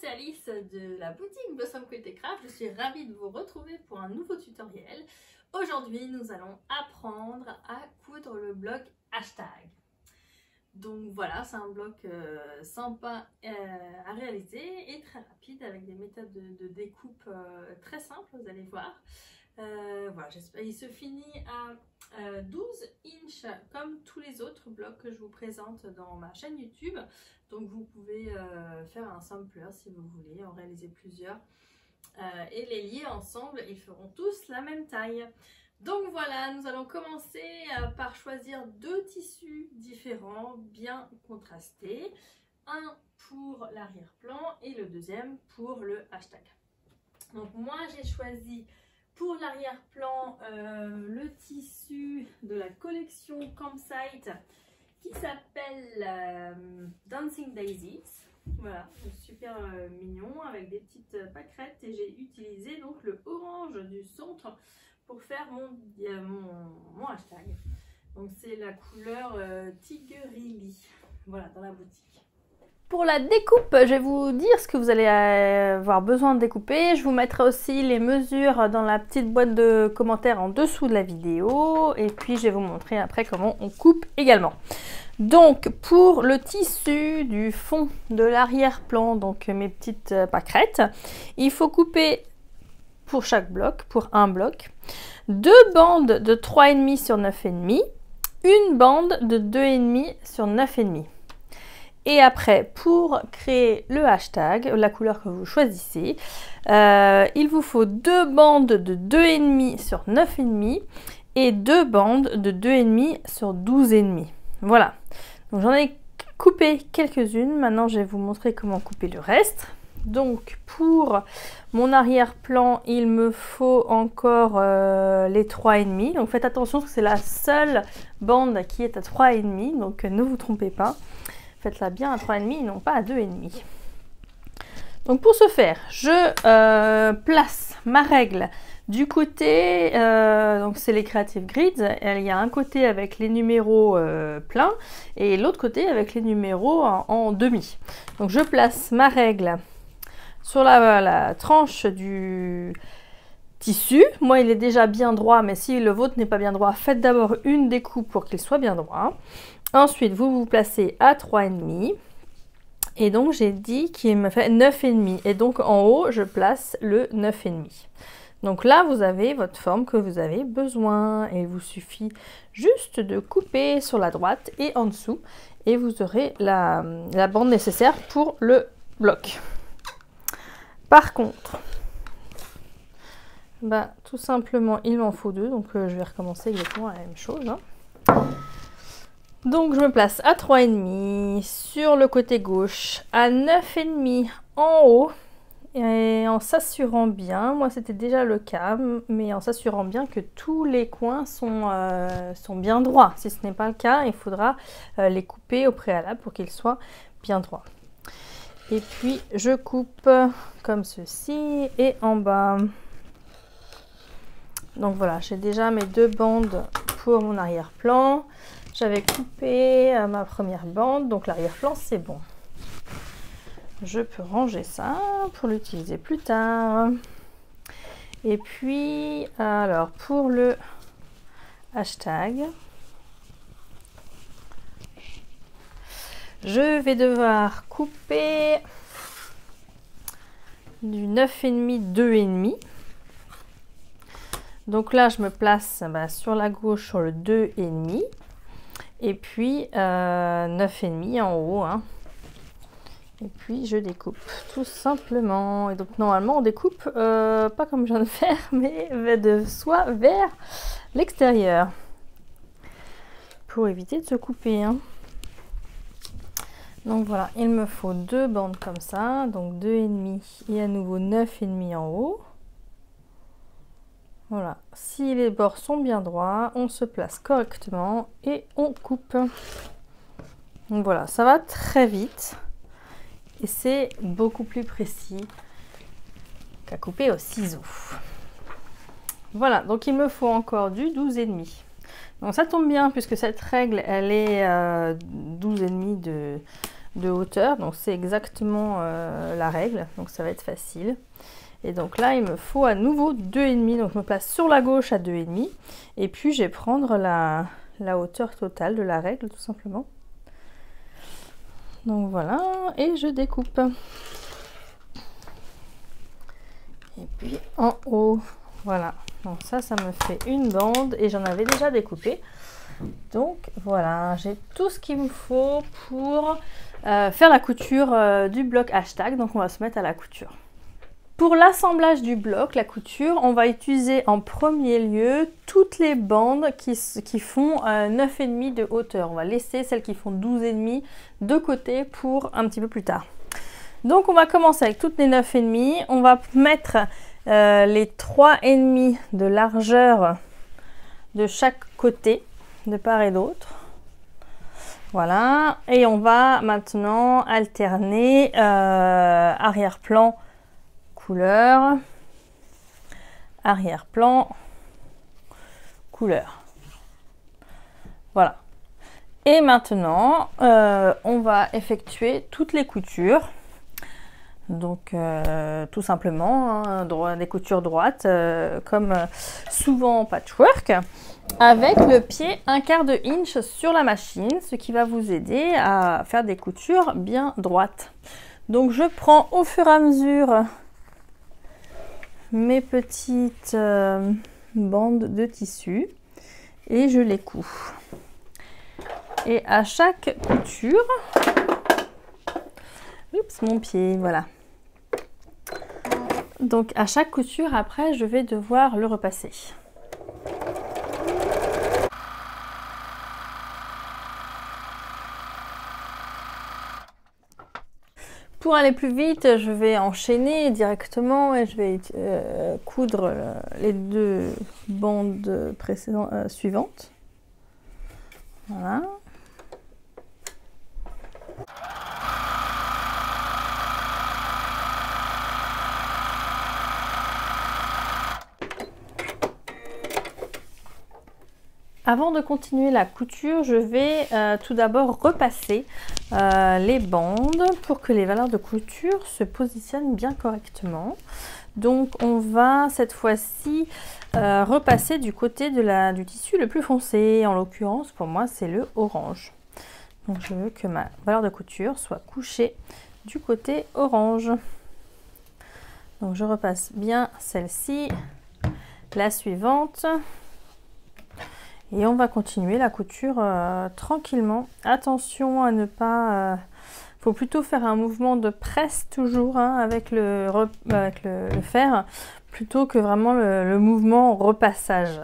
c'est Alice de la boutique Blossom Quilted Craft. Je suis ravie de vous retrouver pour un nouveau tutoriel. Aujourd'hui, nous allons apprendre à coudre le bloc hashtag. Donc voilà, c'est un bloc sympa à réaliser et très rapide avec des méthodes de découpe très simples, vous allez voir. Voilà, il se finit à 12 inches comme tous les autres blocs que je vous présente dans ma chaîne YouTube. Donc vous pouvez faire un sampler si vous voulez, en réaliser plusieurs et les lier ensemble, ils feront tous la même taille. Donc voilà, nous allons commencer par choisir deux tissus différents, bien contrastés. Un pour l'arrière-plan et le deuxième pour le hashtag. Donc moi j'ai choisi pour l'arrière-plan le tissu de la collection Campsite qui s'appelle Dancing Daisies. Voilà, super mignon avec des petites pâquerettes et j'ai utilisé donc le orange du centre pour faire mon hashtag. Donc c'est la couleur Tigrelie, voilà, dans la boutique. Pour la découpe, je vais vous dire ce que vous allez avoir besoin de découper. Je vous mettrai aussi les mesures dans la petite boîte de commentaires en dessous de la vidéo. Et puis je vais vous montrer après comment on coupe également. Donc pour le tissu du fond de l'arrière-plan, donc mes petites pâquerettes, il faut couper pour chaque bloc, pour un bloc, deux bandes de 3,5 sur 9,5, une bande de 2,5 sur 9,5. Et après, pour créer le hashtag, la couleur que vous choisissez, il vous faut deux bandes de 2,5 sur 9,5 et deux bandes de 2,5 sur 12,5. Voilà. Donc j'en ai coupé quelques-unes. Maintenant, je vais vous montrer comment couper le reste. Donc pour mon arrière-plan, il me faut encore les 3,5. Donc faites attention parce que c'est la seule bande qui est à 3,5. Donc ne vous trompez pas. Faites-la bien à 3,5 et non pas à 2,5. Donc pour ce faire, je place ma règle du côté, donc c'est les Creative Grids, il y a un côté avec les numéros pleins et l'autre côté avec les numéros en demi. Donc je place ma règle sur la tranche du tissu. Moi il est déjà bien droit, mais si le vôtre n'est pas bien droit, faites d'abord une découpe pour qu'il soit bien droit. Ensuite, vous vous placez à 3,5 et donc j'ai dit qu'il me fait 9,5 et donc en haut, je place le 9,5. Donc là, vous avez votre forme que vous avez besoin et il vous suffit juste de couper sur la droite et en dessous et vous aurez la bande nécessaire pour le bloc. Par contre, tout simplement, il m'en faut deux, donc je vais recommencer exactement la même chose. Donc je me place à 3,5 sur le côté gauche, à 9,5 en haut et en s'assurant bien, moi c'était déjà le cas, mais en s'assurant bien que tous les coins sont bien droits. Si ce n'est pas le cas, il faudra les couper au préalable pour qu'ils soient bien droits. Et puis je coupe comme ceci et en bas. Donc voilà, j'ai déjà mes deux bandes pour mon arrière-plan. J'avais coupé ma première bande, donc l'arrière-plan c'est bon. Je peux ranger ça pour l'utiliser plus tard. Et puis, alors pour le hashtag, je vais devoir couper du 9,5, 2,5. Donc là, je me place sur la gauche sur le 2,5. Et puis 9,5 en haut. Et puis je découpe tout simplement. Et donc normalement on découpe pas comme je viens de faire, mais de soi vers l'extérieur. Pour éviter de se couper. Donc voilà, il me faut deux bandes comme ça. Donc 2,5 et à nouveau 9,5 en haut. Voilà, si les bords sont bien droits, on se place correctement et on coupe. Donc voilà, ça va très vite et c'est beaucoup plus précis qu'à couper au ciseau. Voilà, donc il me faut encore du 12,5. Donc ça tombe bien puisque cette règle, elle est 12,5 de hauteur, donc c'est exactement la règle, donc ça va être facile. Et donc là il me faut à nouveau 2,5, donc je me place sur la gauche à 2,5 et puis je vais prendre la hauteur totale de la règle tout simplement. Donc voilà, et je découpe. Et puis en haut, voilà. Donc ça me fait une bande et j'en avais déjà découpé. Donc voilà, j'ai tout ce qu'il me faut pour faire la couture du bloc hashtag. Donc on va se mettre à la couture. Pour l'assemblage du bloc, la couture, on va utiliser en premier lieu toutes les bandes qui font 9,5 de hauteur. On va laisser celles qui font 12,5 de côté pour un petit peu plus tard. Donc on va commencer avec toutes les 9,5. On va mettre les 3,5 de largeur de chaque côté, de part et d'autre. Voilà, et on va maintenant alterner arrière-plan couleur, arrière-plan couleur. Voilà. Et maintenant, on va effectuer toutes les coutures. Donc tout simplement hein, des coutures droites comme souvent en patchwork, avec le pied 1/4 de inch sur la machine, ce qui va vous aider à faire des coutures bien droites. Donc je prends au fur et à mesure mes petites bandes de tissu et je les couds. Et à chaque couture, oups, mon pied, voilà. Donc à chaque couture, après, je vais devoir le repasser. Pour aller plus vite, je vais enchaîner directement et je vais coudre les deux bandes suivantes. Voilà. Avant de continuer la couture, je vais tout d'abord repasser les bandes pour que les valeurs de couture se positionnent bien correctement. Donc on va cette fois-ci repasser du côté du tissu le plus foncé. En l'occurrence, pour moi, c'est le orange. Donc je veux que ma valeur de couture soit couchée du côté orange. Donc je repasse bien celle-ci, la suivante. Et on va continuer la couture tranquillement. Attention à ne pas... faut plutôt faire un mouvement de presse toujours hein, avec le fer, plutôt que vraiment le mouvement repassage.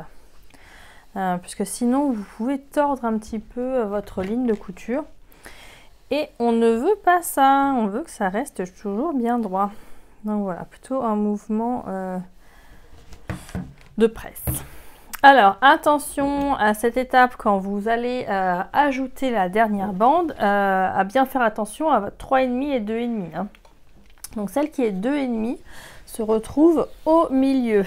Puisque sinon, vous pouvez tordre un petit peu votre ligne de couture. Et on ne veut pas ça, on veut que ça reste toujours bien droit. Donc voilà, plutôt un mouvement de presse. Alors attention à cette étape quand vous allez ajouter la dernière bande, à bien faire attention à votre 3,5 et 2,5. Hein. Donc celle qui est 2,5 se retrouve au milieu.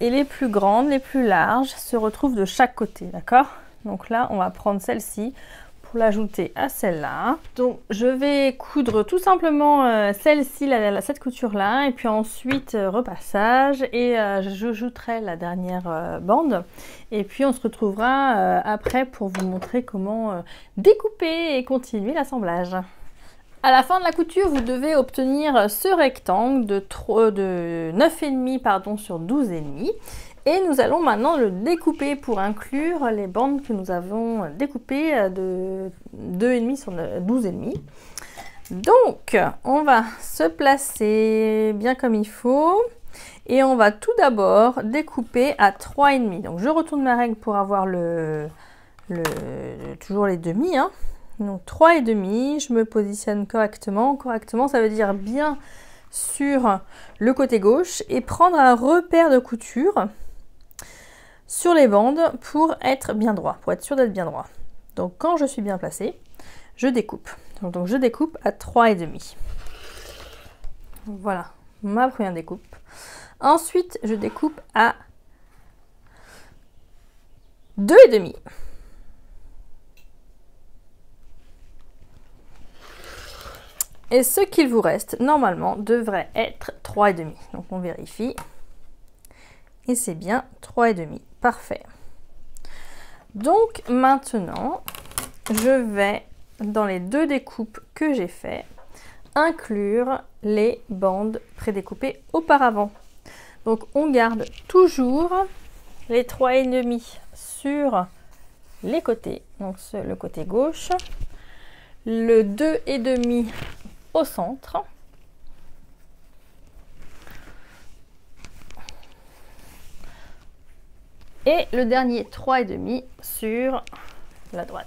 Et les plus grandes, les plus larges se retrouvent de chaque côté, d'accord? Donc là on va prendre celle-ci pour l'ajouter à celle-là. Donc je vais coudre tout simplement celle-ci, cette couture-là, et puis ensuite repassage, et j'ajouterai la dernière bande. Et puis on se retrouvera après pour vous montrer comment découper et continuer l'assemblage. À la fin de la couture, vous devez obtenir ce rectangle de 9,5 sur 12,5. Et nous allons maintenant le découper pour inclure les bandes que nous avons découpées de 2,5 sur 12,5. Donc, on va se placer bien comme il faut. Et on va tout d'abord découper à 3,5. Donc, je retourne ma règle pour avoir toujours les demi. Hein. Donc, 3,5. Je me positionne correctement. Correctement, ça veut dire bien sur le côté gauche. Et prendre un repère de couture sur les bandes pour être bien droit, pour être sûr d'être bien droit. Donc quand je suis bien placée, je découpe. Donc je découpe à 3,5. Voilà, ma première découpe. Ensuite, je découpe à 2,5. Et ce qu'il vous reste, normalement, devrait être 3,5. Donc on vérifie. Et c'est bien 3,5. Parfait. Donc maintenant, je vais, dans les deux découpes que j'ai fait, inclure les bandes prédécoupées auparavant. Donc on garde toujours les 3,5 sur les côtés, donc le côté gauche, le 2,5 au centre, et le dernier 3,5 sur la droite.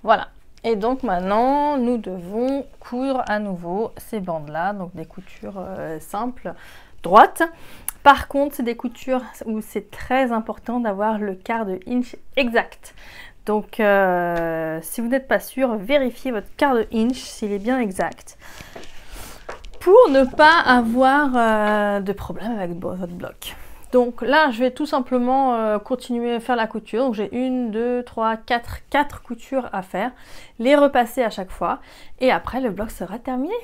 Voilà. Et donc maintenant, nous devons coudre à nouveau ces bandes-là, donc des coutures simples, droites. Par contre, c'est des coutures où c'est très important d'avoir le quart de inch exact. Donc, si vous n'êtes pas sûr, vérifiez votre quart de inch s'il est bien exact pour ne pas avoir de problème avec votre bloc. Donc là, je vais tout simplement continuer à faire la couture. Donc j'ai 1, 2, 3, 4 coutures à faire. Les repasser à chaque fois. Et après, le bloc sera terminé.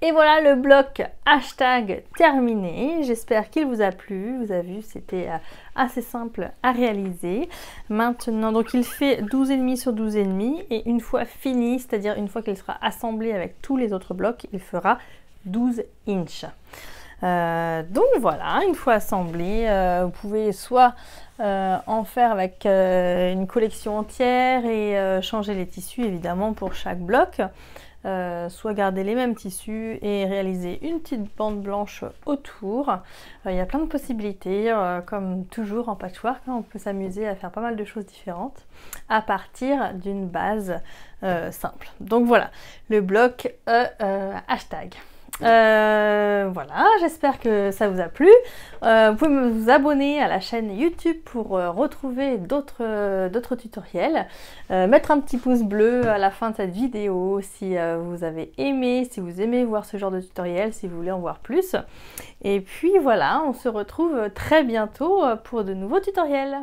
Et voilà le bloc hashtag terminé. J'espère qu'il vous a plu. Vous avez vu, c'était assez simple à réaliser. Maintenant, donc il fait 12,5 sur 12,5. Et une fois fini, c'est-à-dire une fois qu'il sera assemblé avec tous les autres blocs, il fera 12 inches. Donc voilà, une fois assemblé, vous pouvez soit en faire avec une collection entière et changer les tissus évidemment pour chaque bloc, soit garder les mêmes tissus et réaliser une petite bande blanche autour. Il y a plein de possibilités, comme toujours en patchwork, hein, on peut s'amuser à faire pas mal de choses différentes à partir d'une base simple. Donc voilà, le bloc hashtag. Voilà, j'espère que ça vous a plu. Vous pouvez vous abonner à la chaîne YouTube pour retrouver d'autres tutoriels. Mettre un petit pouce bleu à la fin de cette vidéo si vous avez aimé, si vous aimez voir ce genre de tutoriel, si vous voulez en voir plus. Et puis voilà, on se retrouve très bientôt pour de nouveaux tutoriels.